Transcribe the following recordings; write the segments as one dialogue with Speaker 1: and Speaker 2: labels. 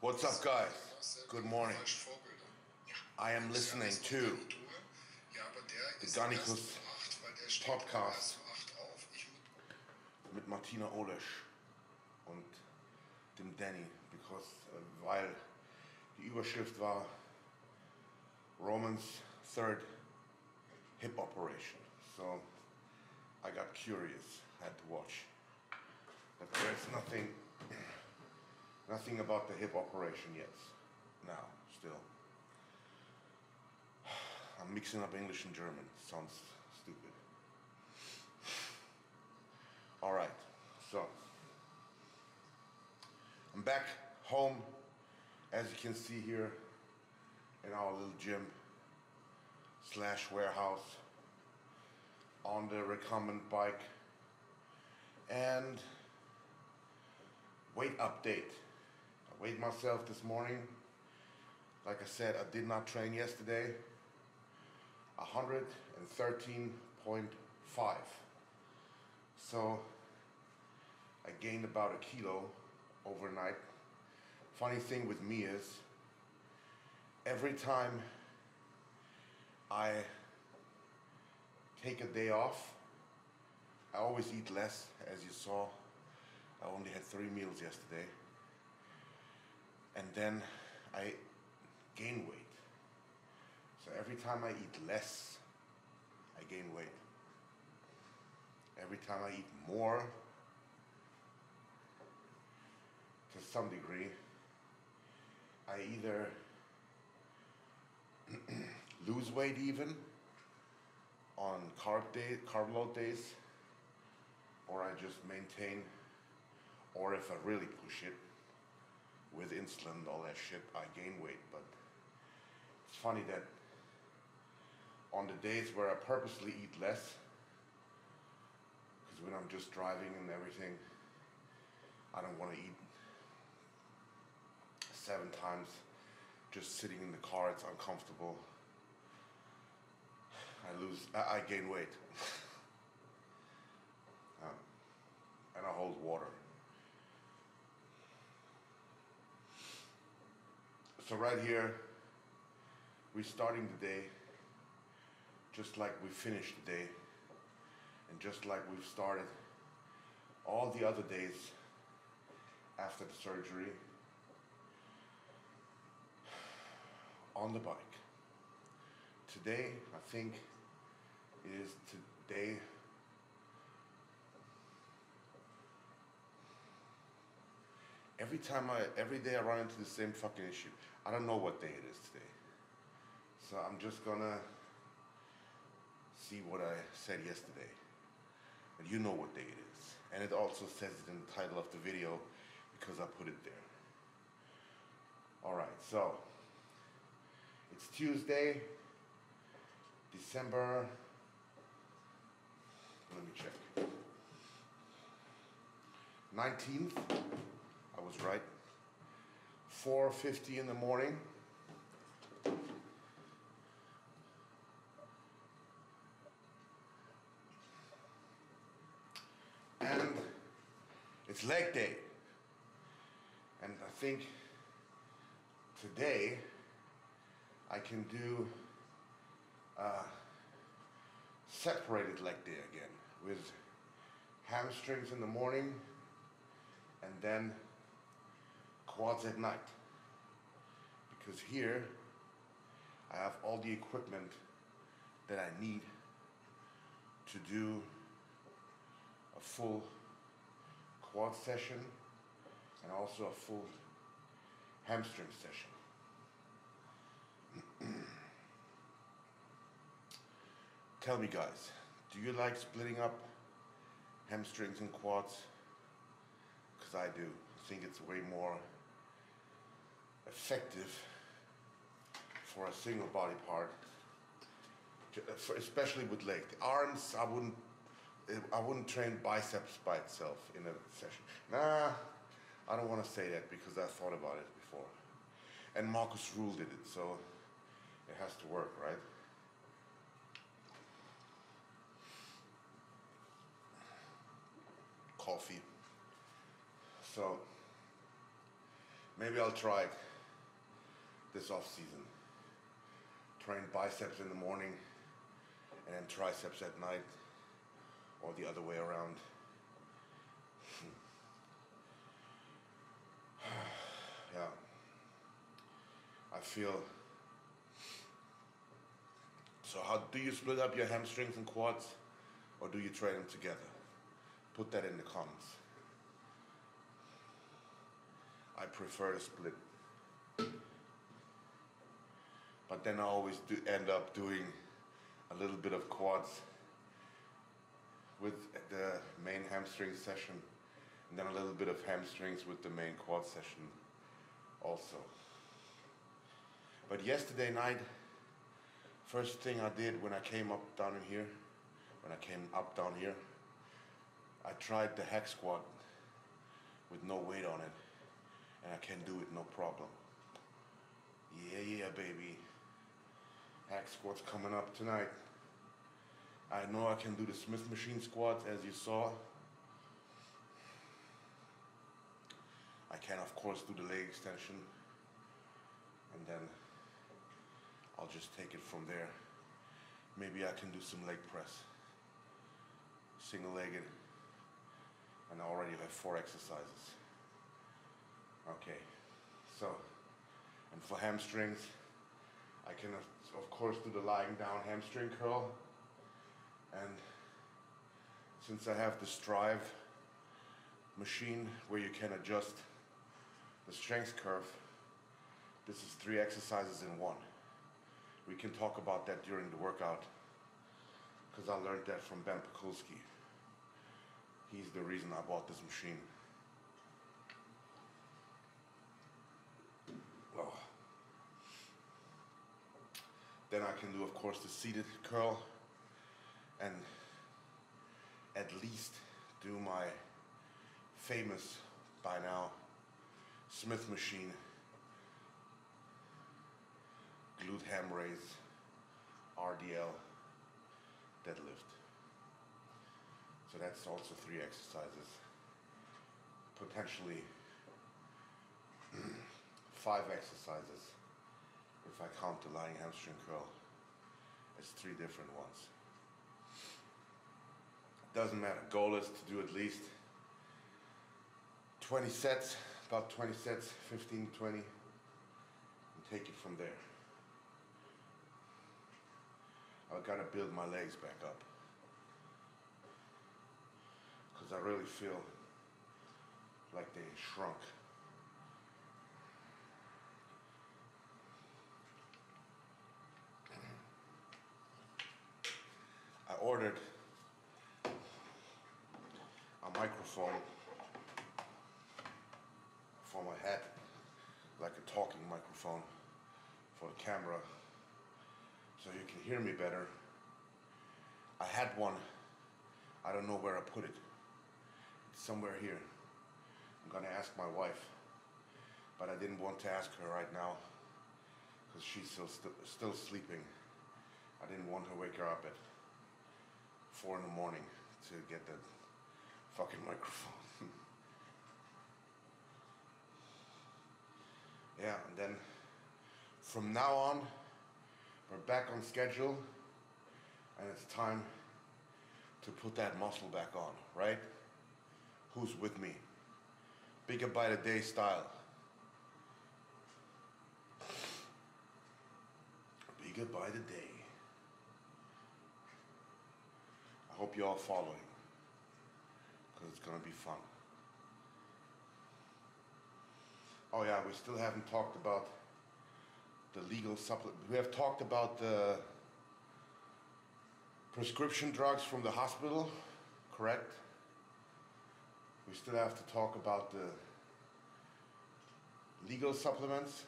Speaker 1: What's up, guys? Good morning. I am listening to the Garnikus Podcast mit Martina Olesch und dem Danny, weil die Überschrift war Roman's third hip operation. So I got curious, had to watch. But there's nothing about the hip operation yet. Now, still. I'm mixing up English and German. Sounds stupid. Alright, so I'm back home, as you can see here, in our little gym / warehouse on the recumbent bike. And weight update. I weighed myself this morning. Like I said, I did not train yesterday. 113.5. So I gained about a kilo overnight. Funny thing with me is, every time I take a day off, I always eat less. As you saw, I only had 3 meals yesterday. And then I gain weight. So every time I eat less, I gain weight. Every time I eat more, to some degree, I either lose weight even on carb load days, or I just maintain, or if I really push it with insulin and all that shit, I gain weight. But it's funny that on the days where I purposely eat less, because when I'm just driving and everything, I don't want to eat 7 times. Just sitting in the car, it's uncomfortable. I gain weight. And I hold water. So right here, we're starting the day just like we finished the day, and just like we've started all the other days after the surgery, on the bike. Today, I think, is today every day I run into the same fucking issue. I don't know what day it is today. So I'm just gonna see what I said yesterday. But you know what day it is. And it also says it in the title of the video because I put it there. Alright, so it's Tuesday, December, let me check, 19th, I was right, 4:50 in the morning. And it's leg day. And I think today I can do separated leg day again, with hamstrings in the morning and then quads at night. Because here I have all the equipment that I need to do a full quad session and also a full hamstring session. Tell me, guys, do you like splitting up hamstrings and quads? Because I do. I think it's way more effective for a single body part, especially with leg. The arms, I wouldn't train biceps by itself in a session. Nah, I don't want to say that because I thought about it before. And Marcus Rule did it, so it has to work, right? Coffee. So Maybe I'll try it this off season. Train biceps in the morning and then triceps at night, or the other way around. Yeah, I feel. So how do you split up your hamstrings and quads, or do you train them together? Put that in the comments. I prefer to split, but then I always end up doing a little bit of quads with the main hamstring session, and then a little bit of hamstrings with the main quad session also. But yesterday night, first thing I did when I came up down here, I tried the hack squat with no weight on it, and I can do it no problem. Yeah, baby. Hack squats coming up tonight. I know I can do the Smith machine squats, as you saw. I can, of course, do the leg extension, and then I'll just take it from there. Maybe I can do some leg press, single-legged, and I already have 4 exercises. Okay, so, and for hamstrings, I can, of course, do the lying down hamstring curl, and since I have the Strive machine where you can adjust the strength curve, this is 3 exercises in 1. We can talk about that during the workout, because I learned that from Ben Pakulski. He's the reason I bought this machine. Oh. Then I can do, of course, the seated curl, and at least do my famous, by now, Smith machine glute ham raise, RDL, deadlift. So that's also 3 exercises. Potentially 5 exercises if I count the lying hamstring curl. It's 3 different ones. Doesn't matter. Goal is to do at least 20 sets, about 20 sets, 15 to 20, and take it from there. I've got to build my legs back up, because I really feel like they shrunk. I ordered a microphone for my head, like a talking microphone for the camera, so you can hear me better. I had one, I don't know where I put it. It's somewhere here. I'm gonna ask my wife, but I didn't want to ask her right now because she's still sleeping. I didn't want to wake her up at 4 in the morning to get that fucking microphone. Yeah, and then from now on, we're back on schedule, and it's time to put that muscle back on, right? Who's with me? Bigger by the day style. Bigger by the day. I hope you're all following, because it's gonna be fun. Oh yeah, we still haven't talked about the legal supplement. We have talked about the prescription drugs from the hospital, correct? We still have to talk about the legal supplements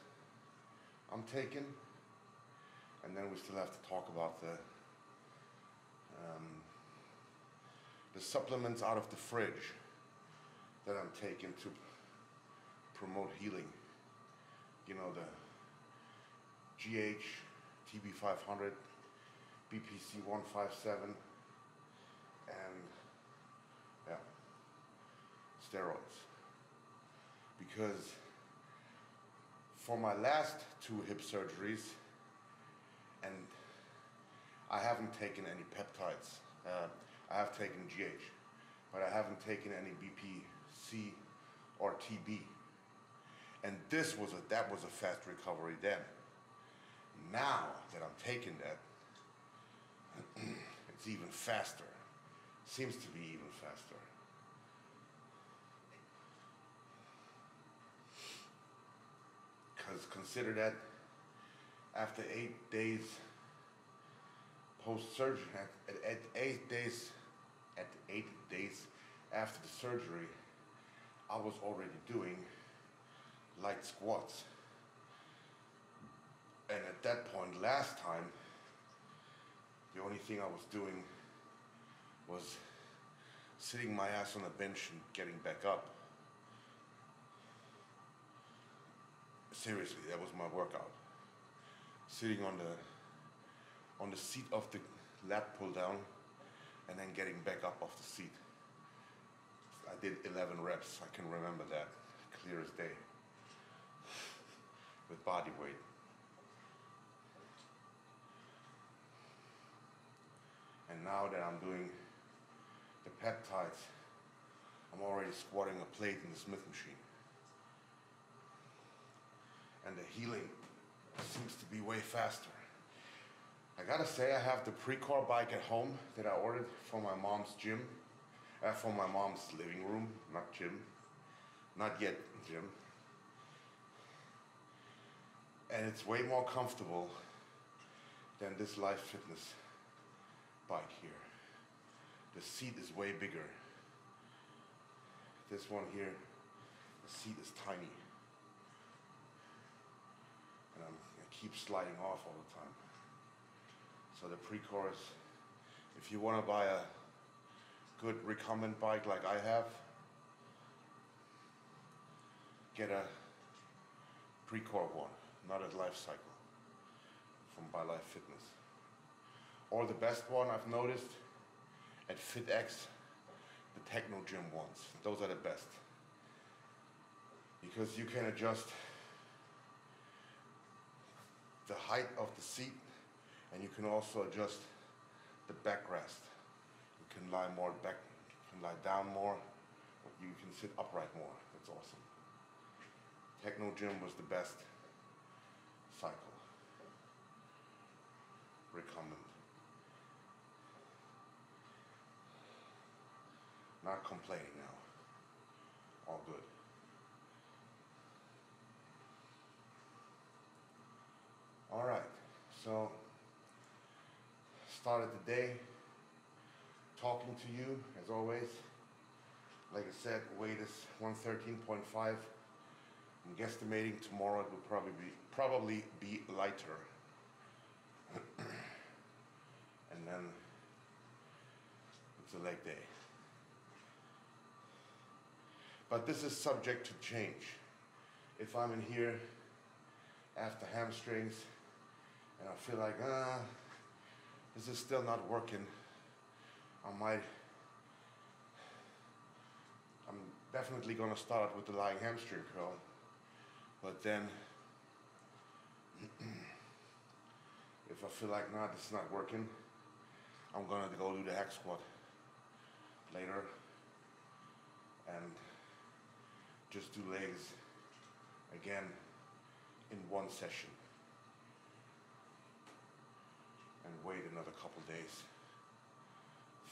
Speaker 1: I'm taking, and then we still have to talk about the supplements out of the fridge that I'm taking to promote healing. You know, the GH, TB500, BPC 157, and yeah, steroids. Because for my last 2 hip surgeries, and I haven't taken any peptides. I have taken GH, but I haven't taken any BPC or TB. And that was a fast recovery then. Now that I'm taking that, it's even faster. Seems to be even faster. Because consider that after 8 days post-surgery, at 8 days after the surgery, I was already doing light squats. And at that point, last time, the only thing I was doing was sitting my ass on a bench and getting back up. Seriously, that was my workout. Sitting on the seat of the lat pull down and then getting back up off the seat. I did 11 reps, I can remember that, clear as day, with body weight. And now that I'm doing the peptides, I'm already squatting a plate in the Smith machine. And the healing seems to be way faster. I gotta say, I have the Precor bike at home that I ordered from my mom's gym, from my mom's living room, not gym, not yet gym. And it's way more comfortable than this Life Fitness bike here. The seat is way bigger. This one here, the seat is tiny. And I keep sliding off all the time. So the Precor is, if you want to buy a good recumbent bike like I have, get a Precor one, not a Life Cycle from by Life Fitness. Or the best one I've noticed at FitX, the Techno Gym ones. Those are the best. Because you can adjust the height of the seat, and you can also adjust the backrest. You can lie more back, you can lie down more, or you can sit upright more. That's awesome. Techno Gym was the best cycle. Recumbent. Not complaining now. All good. All right, so started the day talking to you as always. Like I said, weight is 113.5. I'm guesstimating tomorrow it will probably be lighter. And then it's a leg day. But this is subject to change. If I'm in here after hamstrings and I feel like, this is still not working, I'm definitely gonna start with the lying hamstring curl, but then if I feel like, this is not working, I'm gonna go do the hack squat later and just do legs again in one session and wait another couple days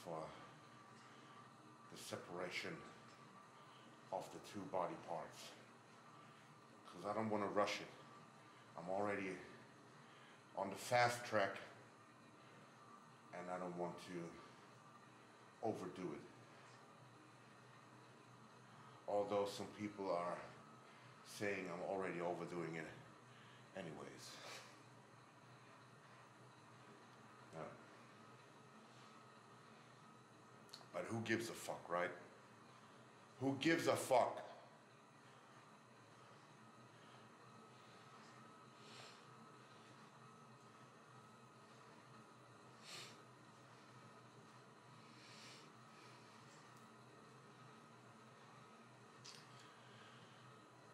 Speaker 1: for the separation of the two body parts, because I don't want to rush it. I'm already on the fast track and I don't want to overdo it. Although some people are saying I'm already overdoing it anyways. Yeah. But who gives a fuck, right? Who gives a fuck?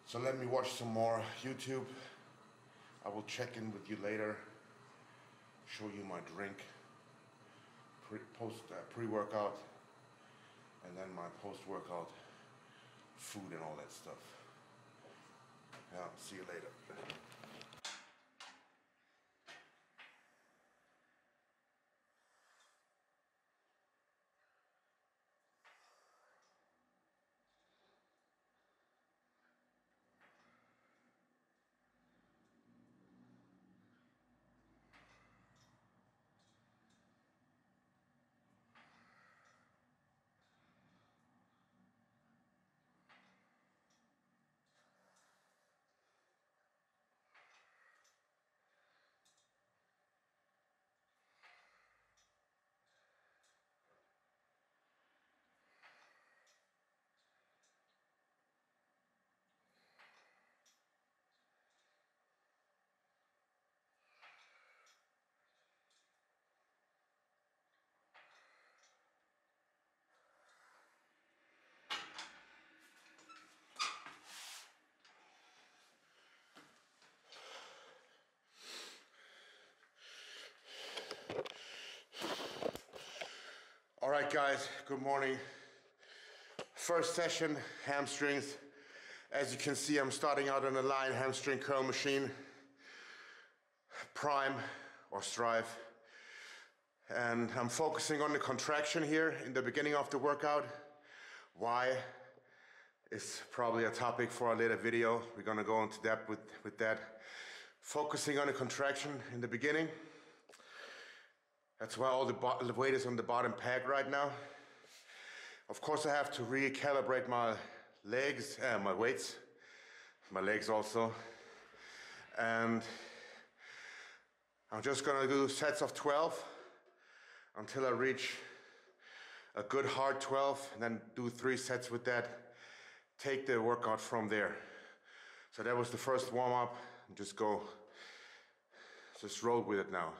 Speaker 1: So let me watch some more YouTube. I will check in with you later, show you my drink, pre-workout, and then my post-workout food and all that stuff. Yeah, see you later. All right, guys, good morning. First session, hamstrings. As you can see, I'm starting out on a line hamstring curl machine, prime or strive. And I'm focusing on the contraction here in the beginning of the workout. Why is probably a topic for a later video. We're gonna go into depth with that. Focusing on the contraction in the beginning. That's why all the weight is on the bottom peg right now. Of course, I have to recalibrate my legs, my weights, my legs also. And I'm just gonna do sets of 12 until I reach a good hard 12, and then do 3 sets with that. Take the workout from there. So that was the first warm up. Just roll with it now.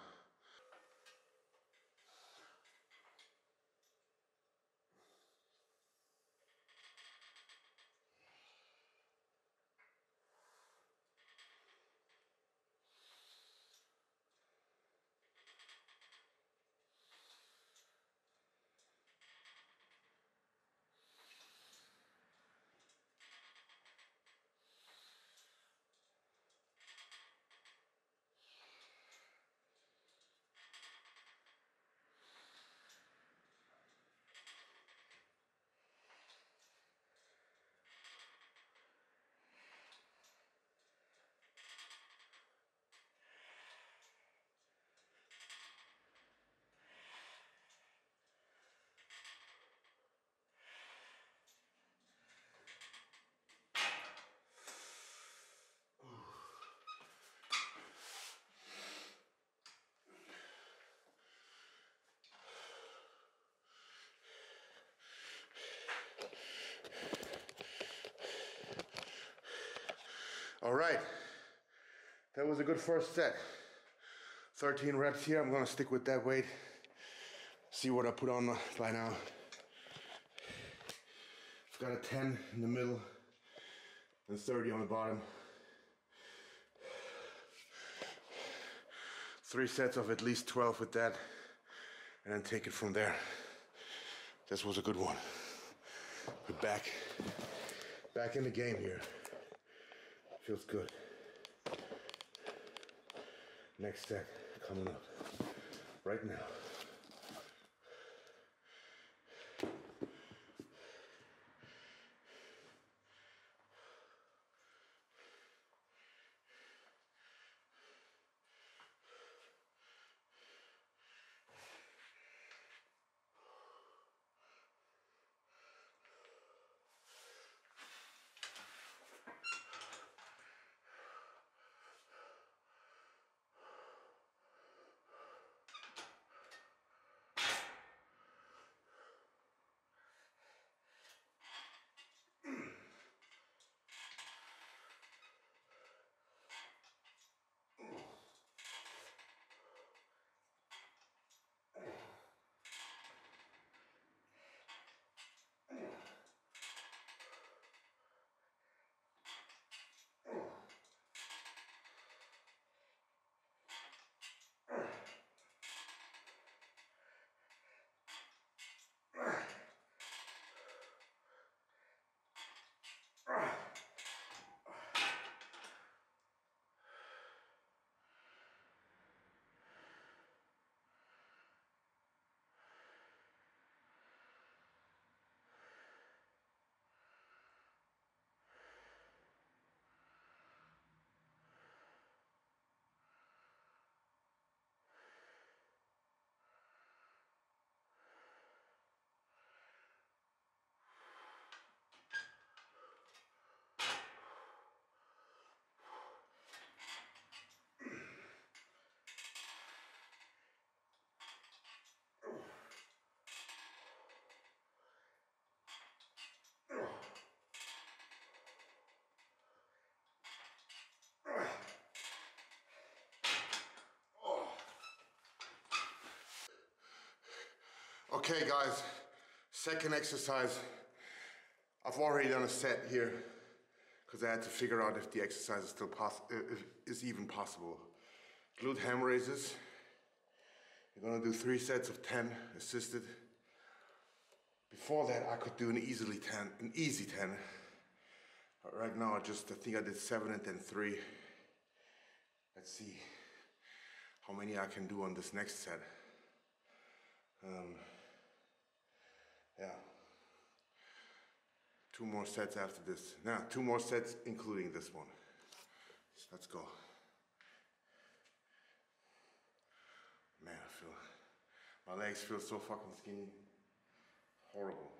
Speaker 1: All right, that was a good first set. 13 reps here, I'm gonna stick with that weight. See what I put on by now. I've got a 10 in the middle and 30 on the bottom. 3 sets of at least 12 with that, and then take it from there. This was a good one. We're back in the game here. Feels good. Next set coming up right now. Okay guys, second exercise. I've already done a set here because I had to figure out if the exercise is still is even possible. Glute ham raises. You're gonna do 3 sets of 10 assisted. Before that, I could do an easy 10. But right now, I think I did 7 and then 3. Let's see how many I can do on this next set. Yeah. 2 more sets after this. Now, 2 more sets including this one. So let's go. Man, my legs feel so fucking skinny. Horrible.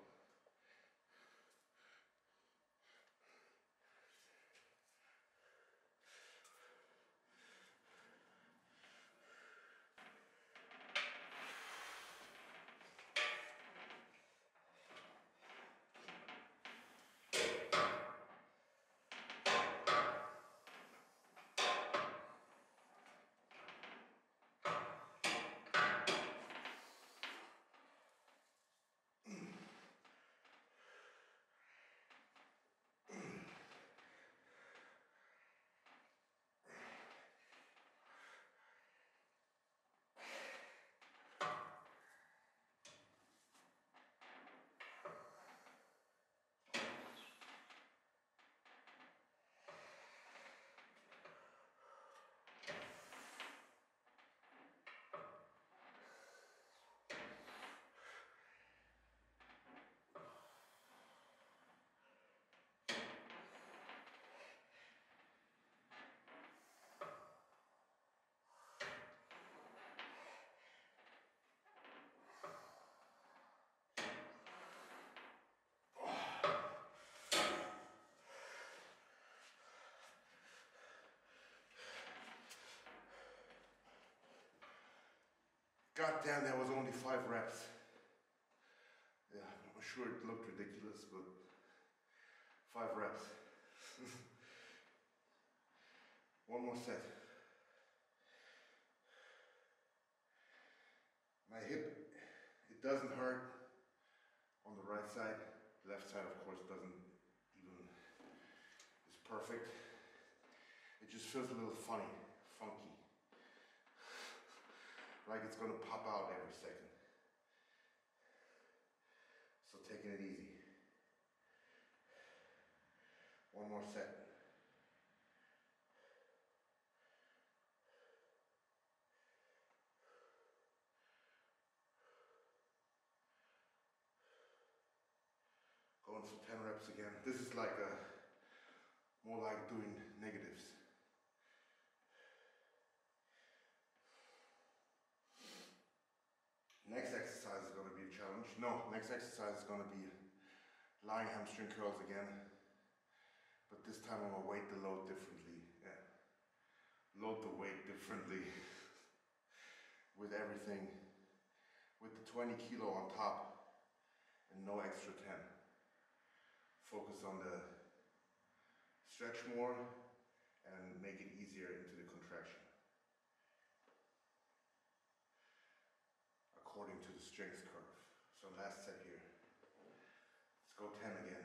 Speaker 1: God damn, that was only 5 reps. Yeah, I'm sure it looked ridiculous, but 5 reps. 1 more set. My hip, it doesn't hurt on the right side. Left side, of course, doesn't even, is perfect. It just feels a little funny, funky. Like it's gonna pop out every second. So taking it easy. 1 more set. Going for 10 reps again. This is like more like doing negatives. Next exercise is going to be a challenge. No, next exercise is going to be lying hamstring curls again. But this time I'm going to weight the load differently. Yeah. Load the weight differently. With everything. With the 20 kilo on top and no extra 10. Focus on the stretch more and make it easier into the contraction. According to the strength curve. So last set here. Let's go 10 again.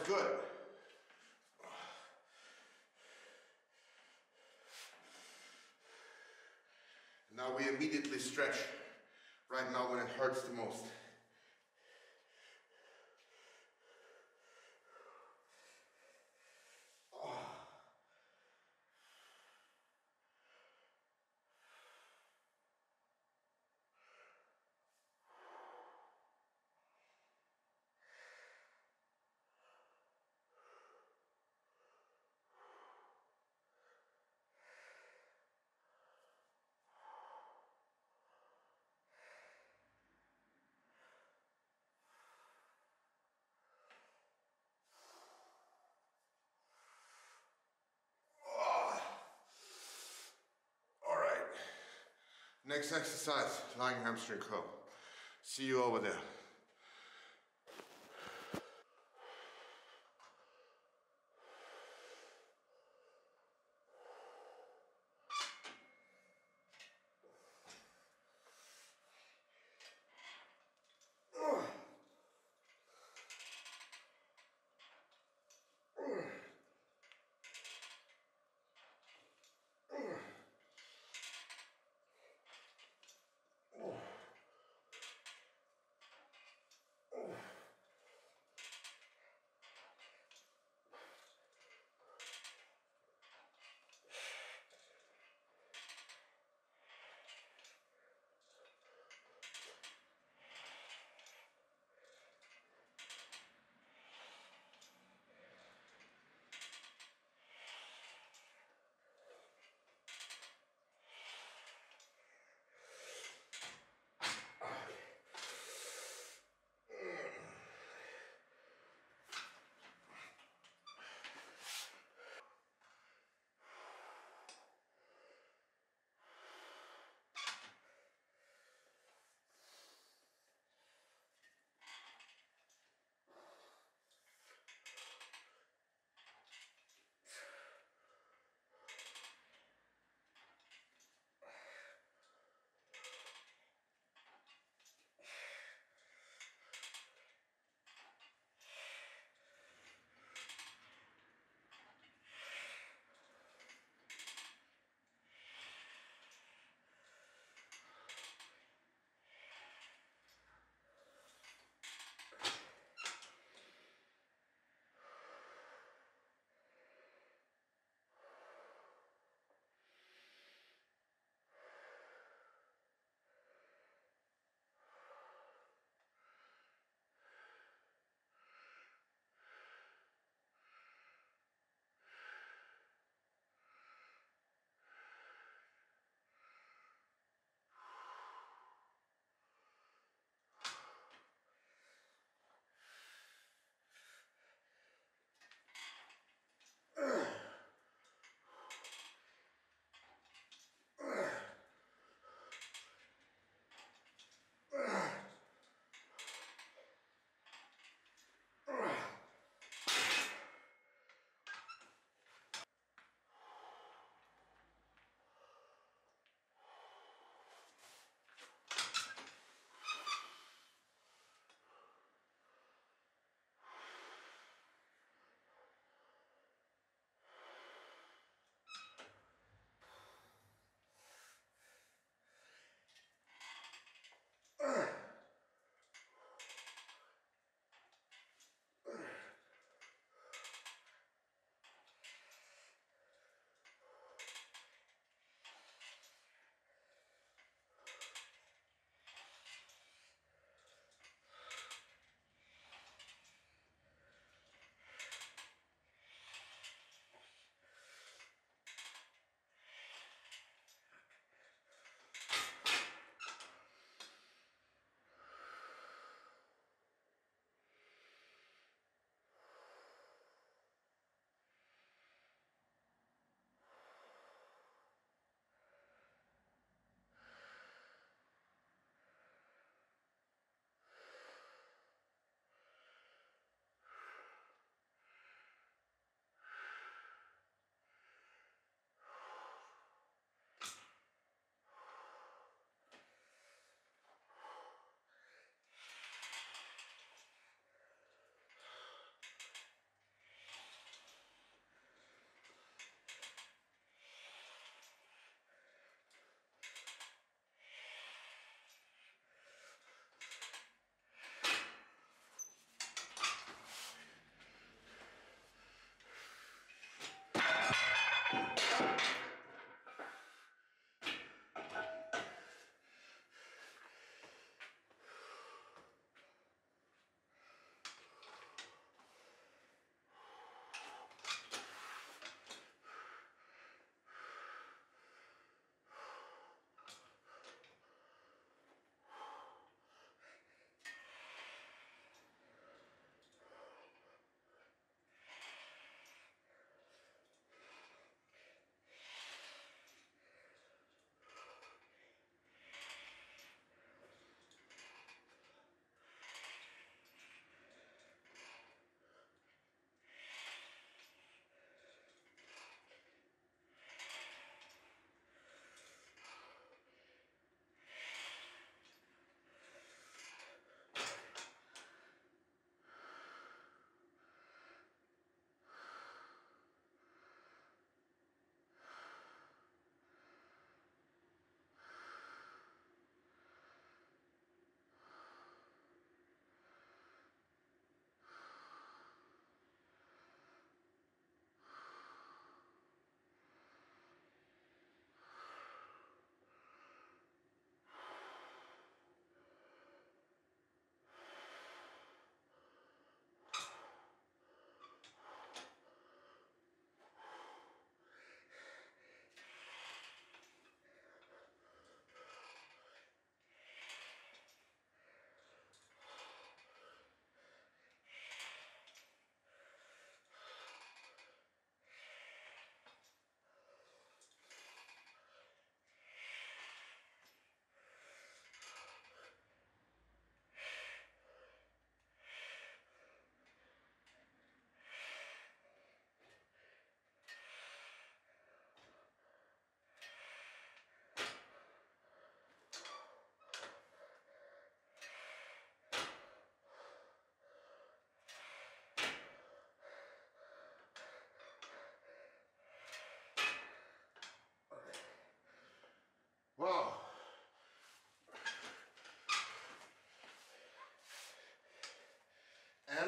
Speaker 1: good. Now we immediately stretch, right now when it hurts the most. Next exercise, lying hamstring curl. See you over there.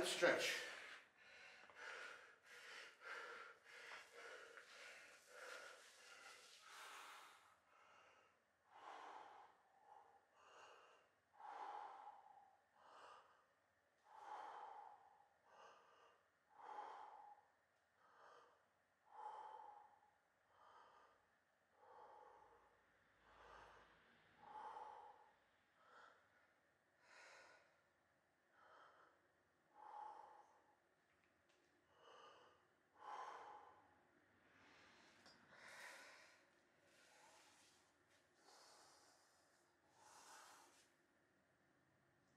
Speaker 1: and stretch.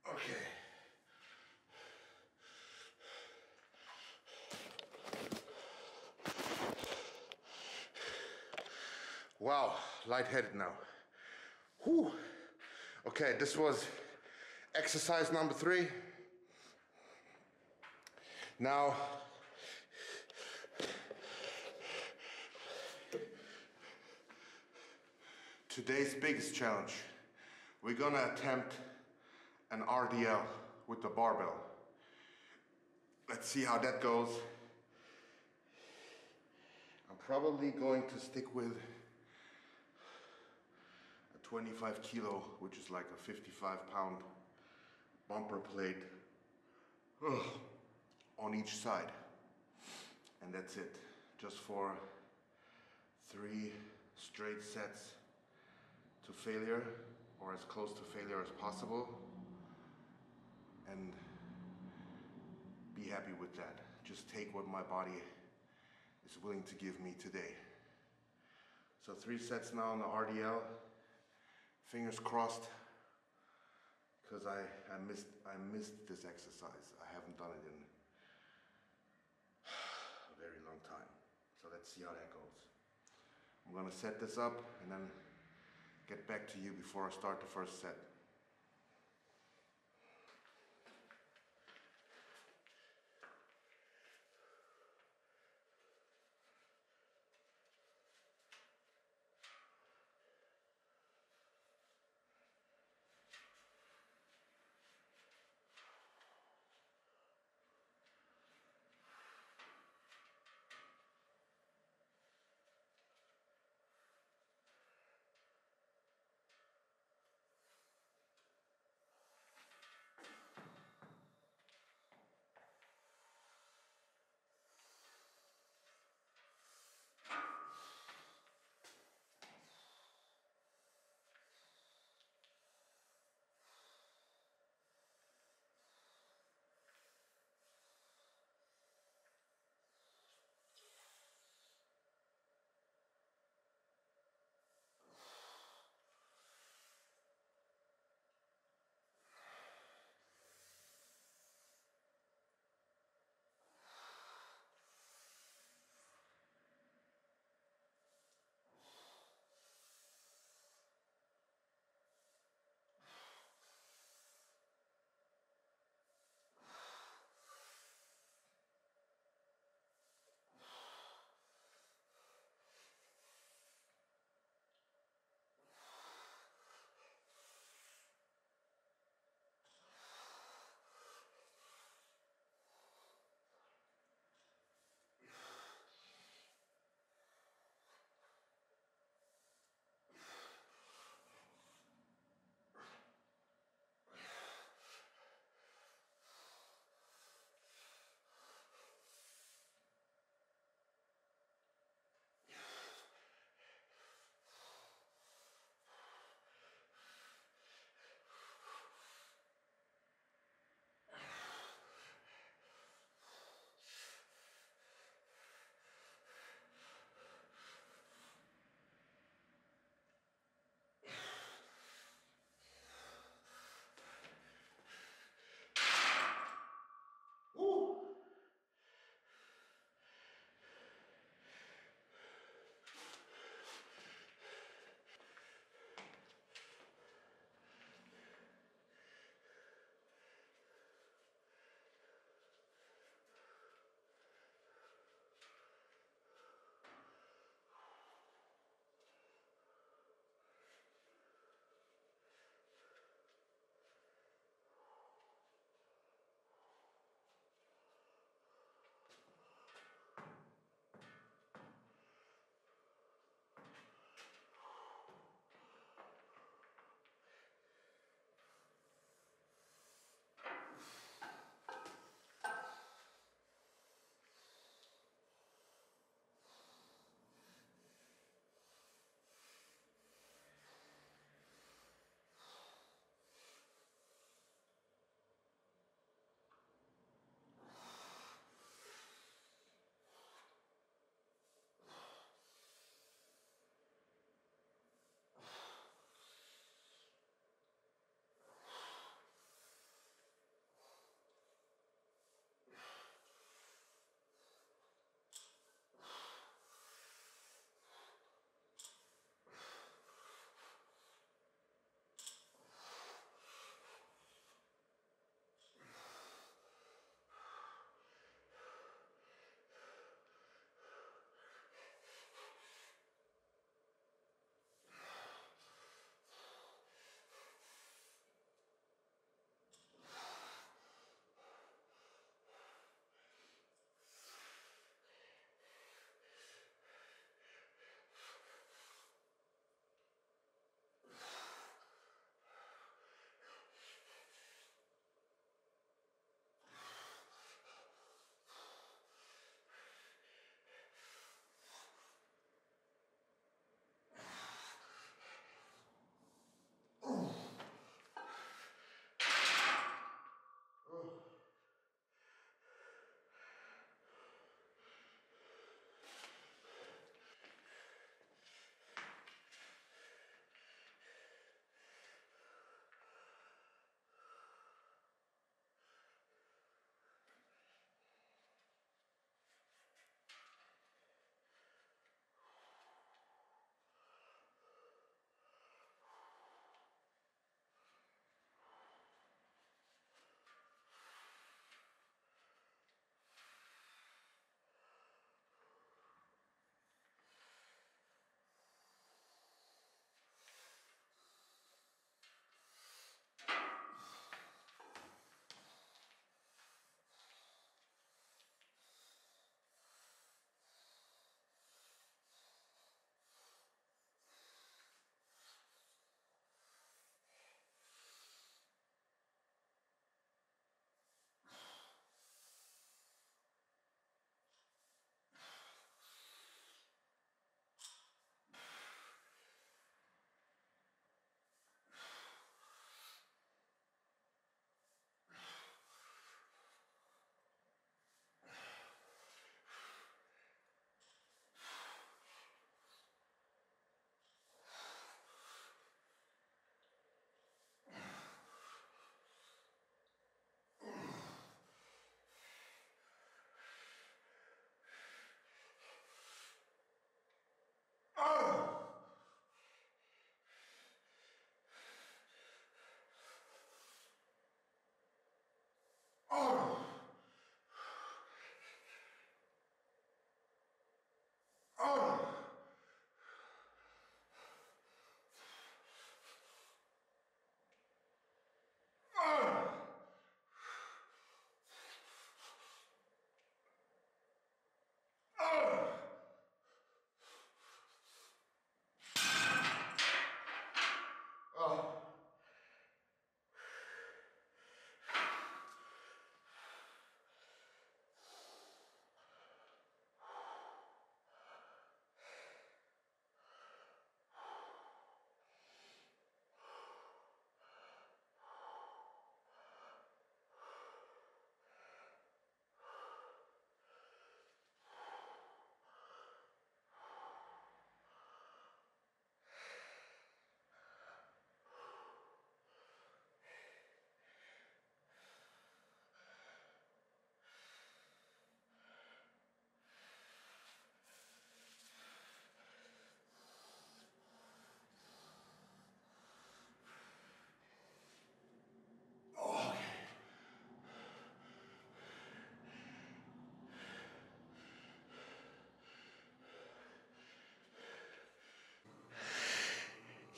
Speaker 1: Okay. Wow, lightheaded now. Whew. Okay, this was exercise number 3. Now, today's biggest challenge. We're gonna attempt an RDL with the barbell. Let's see how that goes. I'm probably going to stick with a 25 kilo, which is like a 55-pound bumper plate on each side. And that's it, just for 3 straight sets to failure, or as close to failure as possible, and be happy with that. Just take what my body is willing to give me today. So 3 sets now on the RDL. Fingers crossed, because I missed this exercise. I haven't done it in a very long time. So let's see how that goes. I'm gonna set this up and then get back to you before I start the first set.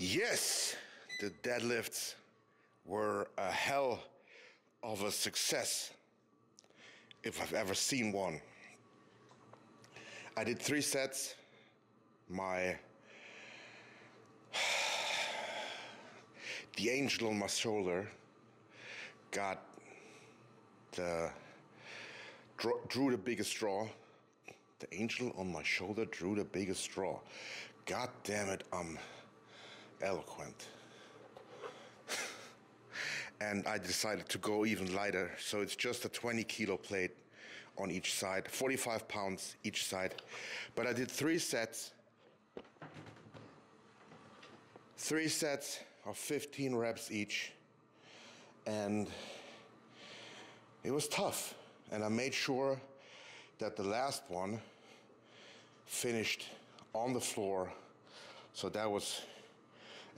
Speaker 1: Yes, the deadlifts were a hell of a success, if I've ever seen one. I did 3 sets. The angel on my shoulder drew the biggest straw. The angel on my shoulder drew the biggest straw. God damn it, I'm eloquent. And I decided to go even lighter, so it's just a 20 kilo plate on each side, 45 pounds each side. But I did 3 sets. 3 sets of 15 reps each, and it was tough. And I made sure that the last one finished on the floor, so that was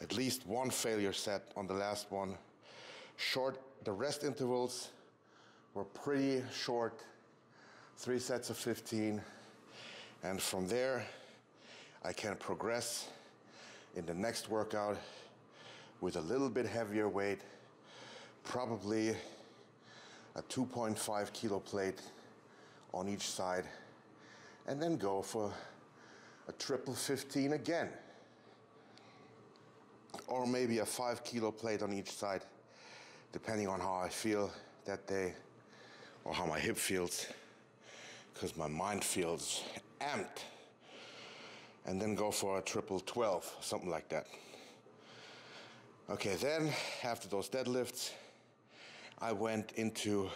Speaker 1: at least 1 failure set on the last one. The rest intervals were pretty short, 3 sets of 15, and from there I can progress in the next workout with a little bit heavier weight, probably a 2.5 kilo plate on each side, and then go for a triple 15 again, or maybe a 5 kilo plate on each side, depending on how I feel that day or how my hip feels, because my mind feels amped, and then go for a triple 12, something like that. Okay, then after those deadlifts, I went into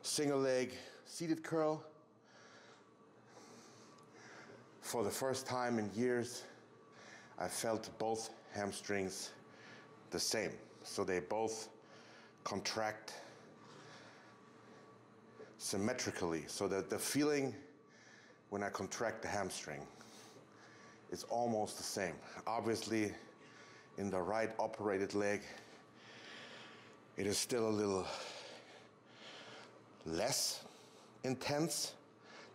Speaker 1: single leg seated curl. For the first time in years, I felt both hamstrings the same. So they both contract symmetrically, so that the feeling when I contract the hamstring is almost the same. Obviously, in the right operated leg, it is still a little less intense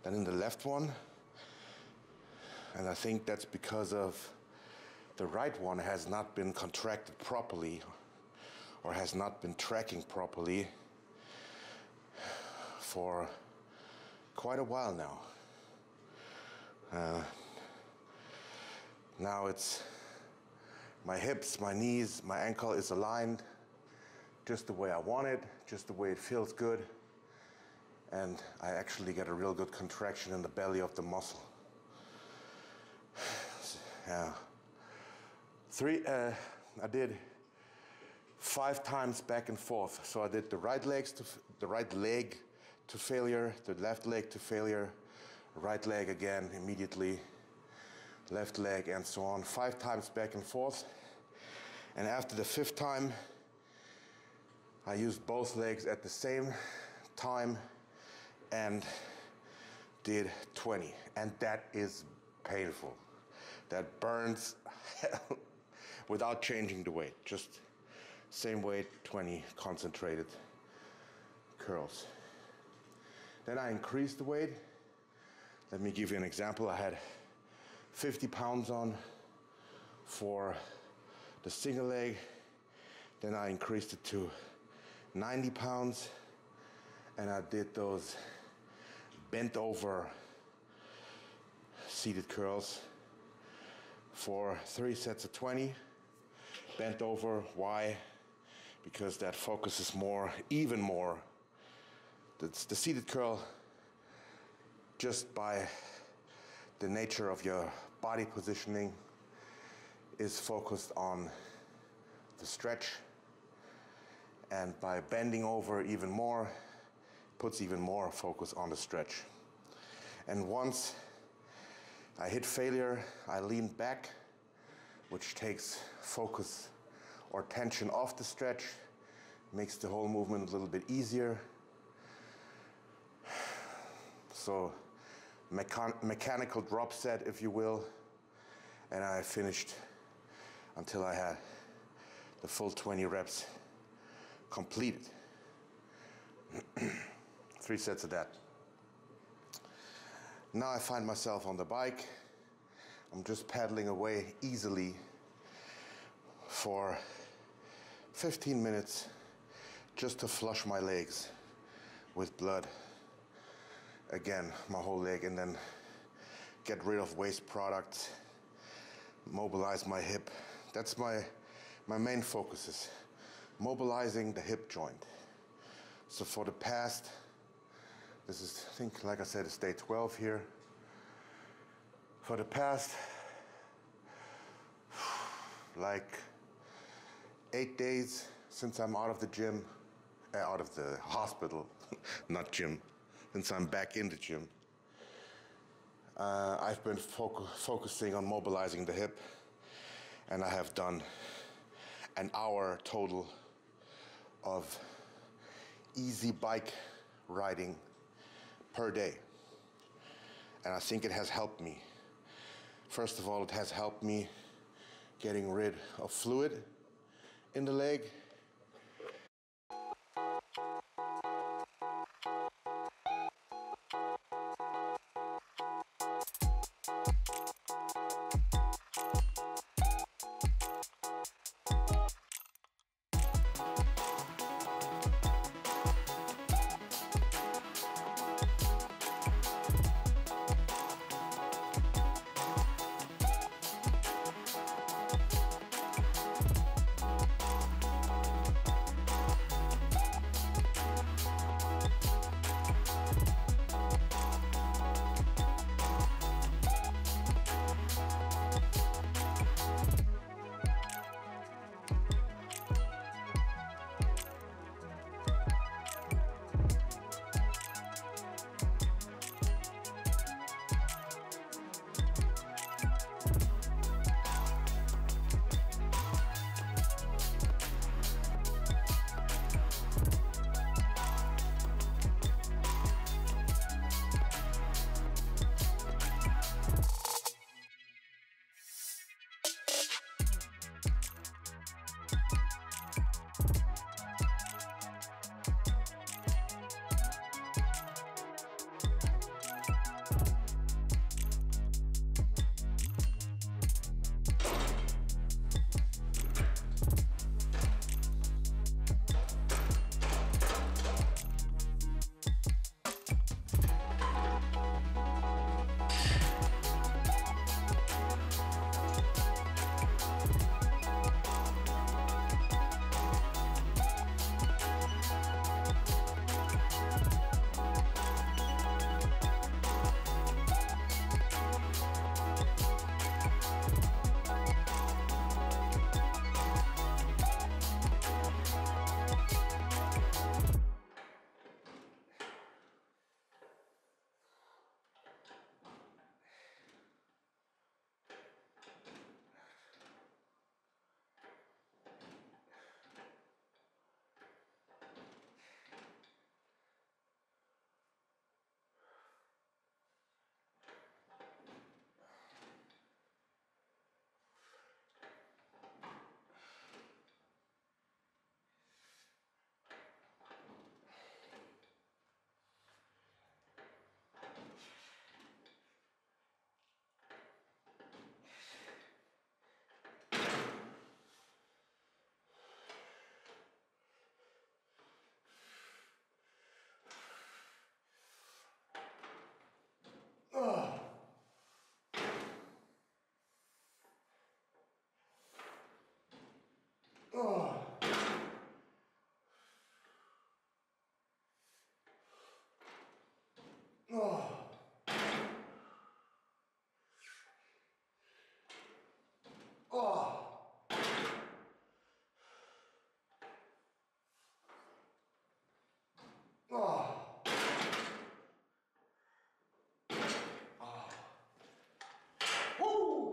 Speaker 1: than in the left one. And I think that's because of the right one has not been contracted properly or has not been tracking properly for quite a while now. Now it's my hips, my knees, my ankle is aligned just the way I want it, just the way it feels good. And I actually get a real good contraction in the belly of the muscle. Yeah. I did 5 times back and forth. So I did the right leg to failure, the left leg to failure, right leg again immediately, left leg, and so on. 5 times back and forth. And after the 5th time, I used both legs at the same time and did 20. And that is painful. That burns hell without changing the weight. Just same weight, 20 concentrated curls. Then I increased the weight. Let me give you an example. I had 50 pounds on for the single leg. Then I increased it to 90 pounds. And I did those bent over seated curls for 3 sets of 20. Bent over, why? Because that focuses more, even more. The seated curl, just by the nature of your body positioning, is focused on the stretch, and by bending over even more, puts even more focus on the stretch. And once I hit failure, I leaned back, which takes focus or tension off the stretch, makes the whole movement a little bit easier. So mechanical drop set, if you will, and I finished until I had the full 20 reps completed. 3 sets of that. Now I find myself on the bike. I'm just pedaling away easily for 15 minutes just to flush my legs with blood. Again, my whole leg, and then get rid of waste products, mobilize my hip. That's my main focus is mobilizing the hip joint. So for the past, this is, I think, like I said, it's day 12 here. For the past, like 8 days since I'm out of the gym, out of the hospital, not gym, since I'm back in the gym, I've been focusing on mobilizing the hip, and I have done an hour total of easy bike riding per day. And I think it has helped me. First of all, it has helped me getting rid of fluid in the leg.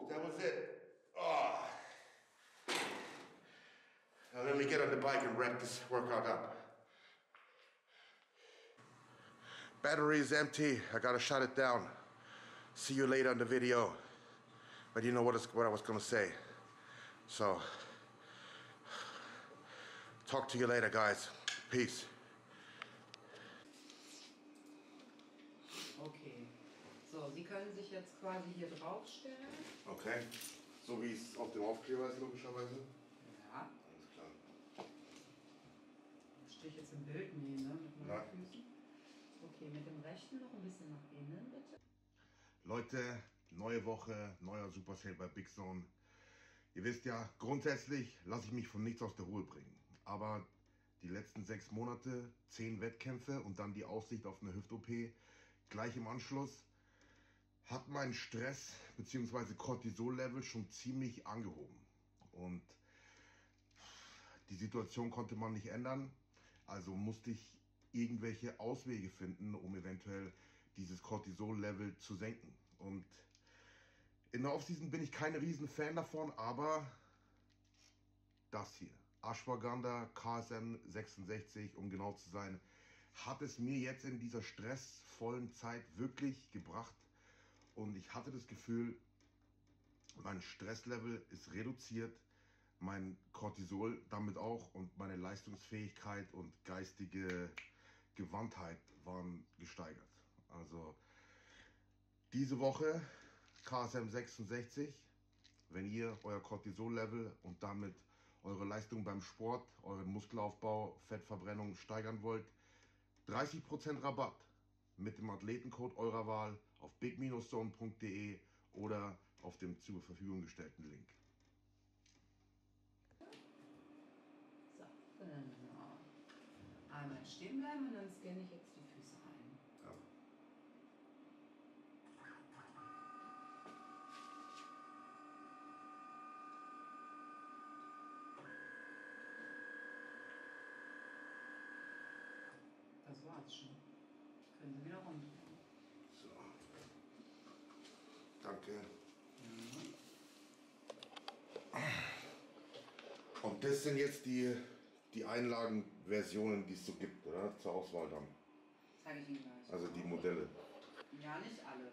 Speaker 1: That was it. Now let me get on the bike and wrap this workout up. Battery is empty. I gotta shut it down. See you later on the video. But you know what I was gonna say. So, talk to you later, guys. Peace.
Speaker 2: Okay. So, Sie können sich jetzt quasi hier draufstellen.
Speaker 1: Okay. So wie es auf dem Aufkleber ist, logischerweise.
Speaker 2: möchte ich jetzt im Bild nehmen, ne? Mit meinen
Speaker 1: Ja.
Speaker 2: Füßen. Okay, mit dem rechten noch ein bisschen nach innen, bitte.
Speaker 1: Leute, neue Woche, neuer Super Sale bei Big Zone. Ihr wisst ja, grundsätzlich lasse ich mich von nichts aus der Ruhe bringen. Aber die letzten 6 Monate, 10 Wettkämpfe und dann die Aussicht auf eine Hüft-OP gleich im Anschluss, hat mein Stress bzw. Cortisol-Level schon ziemlich angehoben. Und die Situation konnte man nicht ändern, also musste ich irgendwelche Auswege finden, um eventuell dieses Cortisol-Level zu senken. Und in der Offseason bin ich kein riesen Fan davon, aber das hier, Ashwagandha KSM 66, um genau zu sein, hat es mir jetzt in dieser stressvollen Zeit wirklich gebracht. Und ich hatte das Gefühl, mein Stresslevel ist reduziert, mein Cortisol damit auch und meine Leistungsfähigkeit und geistige Gewandtheit waren gesteigert. Also diese Woche KSM 66, wenn ihr euer Cortisol-Level und damit eure Leistung beim Sport, euren Muskelaufbau, Fettverbrennung steigern wollt, 30% Rabatt mit dem Athletencode eurer Wahl auf big-zone.de oder auf dem zur Verfügung gestellten Link.
Speaker 2: So, genau. Einmal stehen bleiben und dann scanne ich jetzt die Füße ein.
Speaker 1: Ja.
Speaker 2: Das war's schon. Können Sie wieder rumdrehen.
Speaker 1: So. Danke. Und das sind jetzt die Einlagenversionen, die es so gibt, oder? Zur Auswahl dann.
Speaker 2: Zeige ich Ihnen gleich.
Speaker 1: Also die Modelle.
Speaker 2: Ja, nicht alle.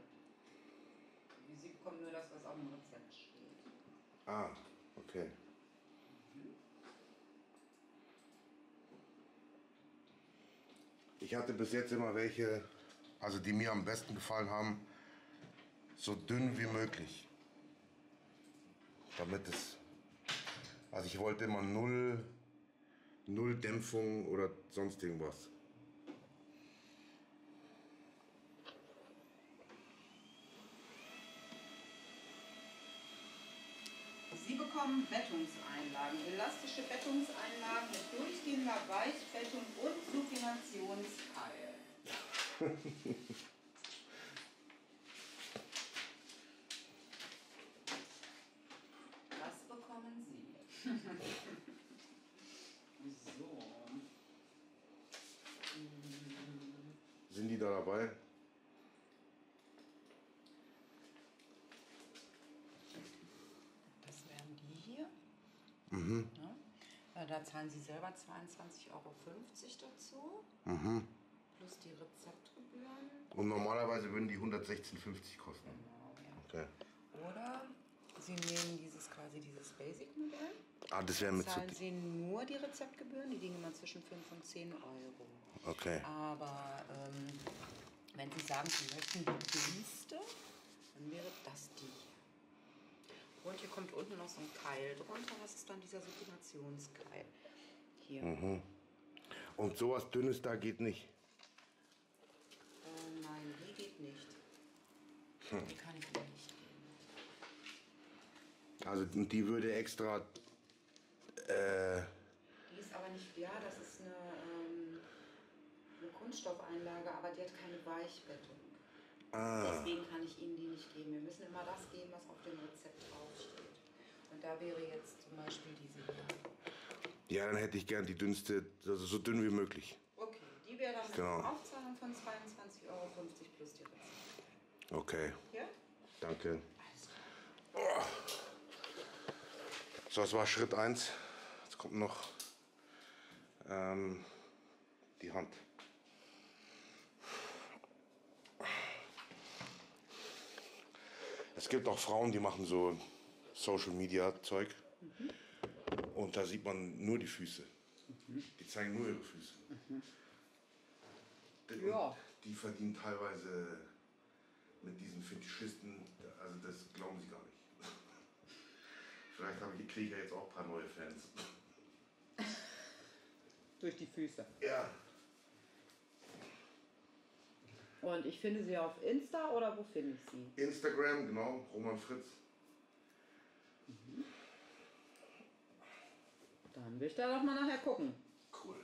Speaker 2: Sie bekommen nur das, was auf dem Rezept steht.
Speaker 1: Ah, okay. Ich hatte bis jetzt immer welche, also die mir am besten gefallen haben, so dünn wie möglich. Damit es, also ich wollte immer null Dämpfung oder sonst irgendwas.
Speaker 2: Sie bekommen Bettungseinlagen, elastische Bettungseinlagen mit durchgehender Weichbettung und Supinationskeil. Das bekommen Sie. So.
Speaker 1: Sind die da dabei?
Speaker 2: Das wären die hier.
Speaker 1: Mhm.
Speaker 2: Ja, da zahlen Sie selber 22,50 Euro dazu.
Speaker 1: Mhm.
Speaker 2: Plus die Rezeptgebühren.
Speaker 1: Und normalerweise würden die 116,50 kosten.
Speaker 2: Genau, ja.
Speaker 1: Okay.
Speaker 2: Oder Sie nehmen dieses Basic-Modell.
Speaker 1: Ah, das wäre mit
Speaker 2: Zahlen Sie nur die Rezeptgebühren, die liegen immer zwischen 5 und 10 Euro.
Speaker 1: Okay.
Speaker 2: Aber wenn Sie sagen, Sie möchten die dünnste, dann wäre das die hier. Und hier kommt unten noch so ein Keil drunter, das ist dann dieser Supinationskeil. Hier.
Speaker 1: Mhm. Und sowas Dünnes da geht nicht?
Speaker 2: Nein, die geht nicht. Die kann ich Ihnen nicht geben.
Speaker 1: Also die würde extra...
Speaker 2: Die ist aber nicht, ja, das ist eine Kunststoffeinlage, aber die hat keine Weichbettung.
Speaker 1: Ah.
Speaker 2: Deswegen kann ich Ihnen die nicht geben. Wir müssen immer das geben, was auf dem Rezept draufsteht. Und da wäre jetzt zum Beispiel diese hier.
Speaker 1: Ja, dann hätte ich gern die dünnste, also so dünn wie möglich.
Speaker 2: Okay, die wäre dann
Speaker 1: Genau.
Speaker 2: eine Aufzahlung von 22,50 Euro plus die Rezepte.
Speaker 1: Okay.
Speaker 2: Ja?
Speaker 1: Danke.
Speaker 2: Alles klar.
Speaker 1: So, das war Schritt 1. Jetzt kommt noch die Hand. Es gibt auch Frauen, die machen so Social Media Zeug. Und da sieht man nur die Füße. Die zeigen nur ihre Füße.
Speaker 2: Ja.
Speaker 1: Die verdienen teilweise mit diesen Fetischisten, also das glauben sie gar nicht. Vielleicht kriege ich ja jetzt auch ein paar neue Fans.
Speaker 2: durch die Füße.
Speaker 1: Ja.
Speaker 2: Und ich finde sie auf Insta oder wo finde ich sie?
Speaker 1: Instagram, genau, Roman Fritz.
Speaker 2: Dann will ich da doch mal nachher gucken.
Speaker 1: Cool.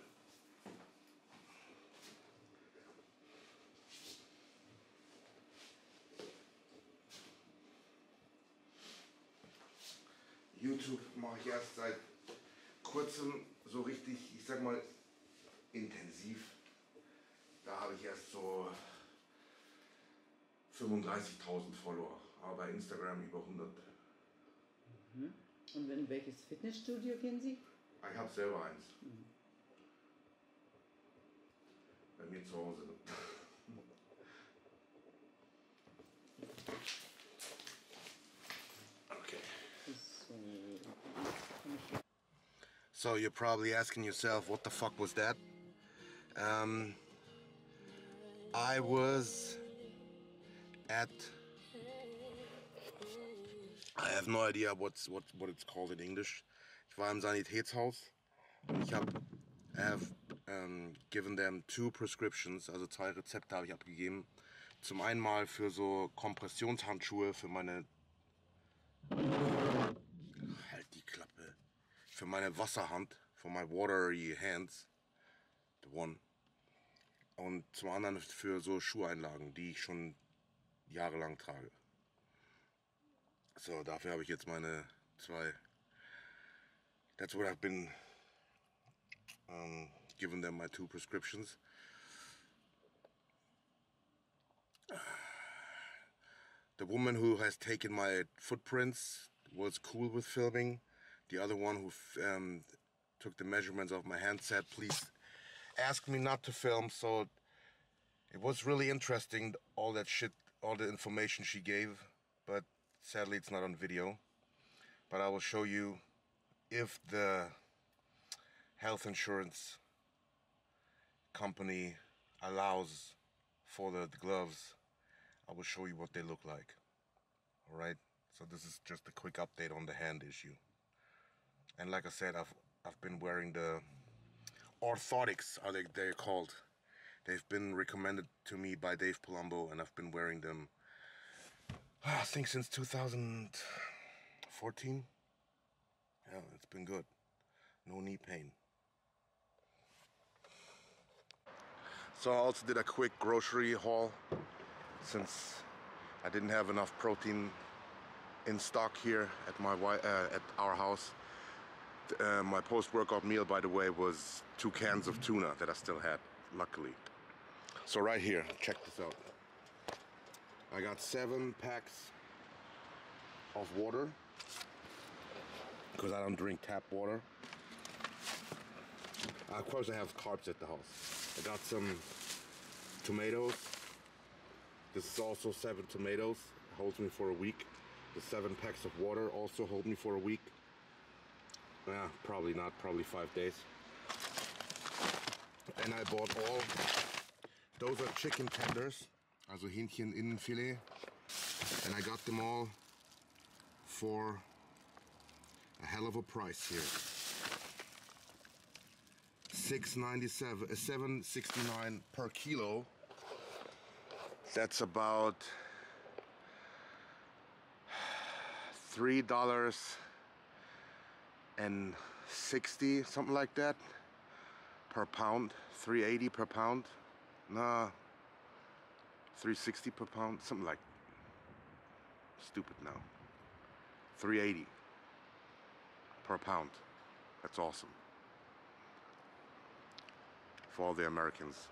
Speaker 1: YouTube mache ich erst seit kurzem so richtig, ich sag mal, intensiv. Da habe ich erst so 35.000 Follower, aber bei Instagram über 100.
Speaker 2: Mhm. Und in welches Fitnessstudio gehen Sie?
Speaker 1: Ich habe selber eins. Bei mir zu Hause. Okay. So you're probably asking yourself, what the fuck was that? I was at, I have no idea what it's called in English. Ich war im Sanitätshaus und ich have given them 2 prescriptions, also 2 Rezepte habe ich abgegeben. Zum einen mal für so Kompressionshandschuhe für meine, halt die Klappe, für meine Wasserhand, for my watery hands, the one. Und zum anderen für so Schuheinlagen, die ich schon jahrelang trage. So, dafür habe ich jetzt meine 2. That's what I've been giving them, my 2 prescriptions. The woman who has taken my footprints was cool with filming. The other one who took the measurements of my hand said, please ask me not to film. So it was really interesting, all that shit, all the information she gave, but sadly it's not on video. But I will show you if the health insurance company allows for the gloves. I will show you what they look like. Alright, so this is just a quick update on the hand issue. And like I said, I've been wearing the orthotics, they're called. They've been recommended to me by Dave Palumbo, and I've been wearing them, I think, since 2014. Yeah, it's been good. No knee pain. So I also did a quick grocery haul since I didn't have enough protein in stock here at at our house. My post-workout meal, by the way, was 2 cans of tuna that I still had, luckily. So right here, check this out. I got 7 packs of water, because I don't drink tap water. Of course I have carbs at the house. I got some tomatoes. This is also 7 tomatoes. It holds me for a week. The 7 packs of water also hold me for a week. Yeah, probably not, probably 5 days. And I bought all, those are chicken tenders, also Hähncheninnenfilet. And I got them all for a hell of a price here. $7.69 per kilo. That's about $3.60, something like that, per pound. $3.80 per pound. Nah, $3.60 per pound, something like. Stupid now. $3.80 per pound. That's awesome. For all the Americans.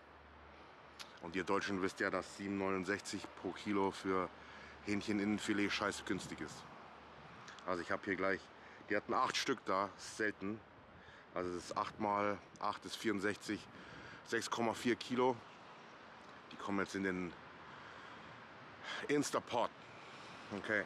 Speaker 1: Und ihr Deutschen wisst ja, dass 7,69 pro Kilo für Hähncheninnenfilet scheiße günstig ist. Also ich habe hier gleich, die hatten 8 Stück da, ist selten. Also das ist 8 mal 8 ist 64, 6,4 Kilo. Die kommen jetzt in den Instapot. Okay.